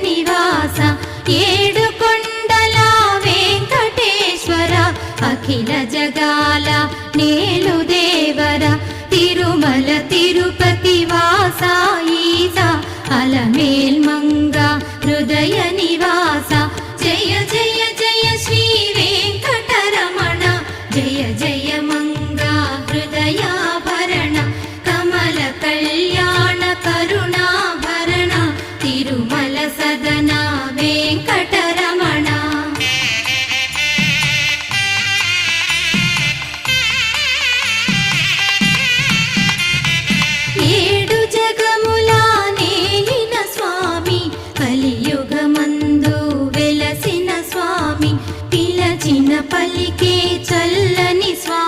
నివాస ఏడు కొండల వెంకటేశ్వర అఖిల జగాల నేలు దేవర తిరుమల తిరుపతి వాస ఈస అలమేల్ మంగ హృదయ నివాస జయ జయ జయ శ్రీ వెంకటరమణ జయ జయ మంగ హృదయాభరణ కమల కళ్యాణ కరుణాభరణ తిరుమల సదన వెంకటరమణ ఏడు జగముల నేలిన స్వామి కలియుగమందు వెలసిన స్వామి పిలచిన పలికే చల్లని స్వామి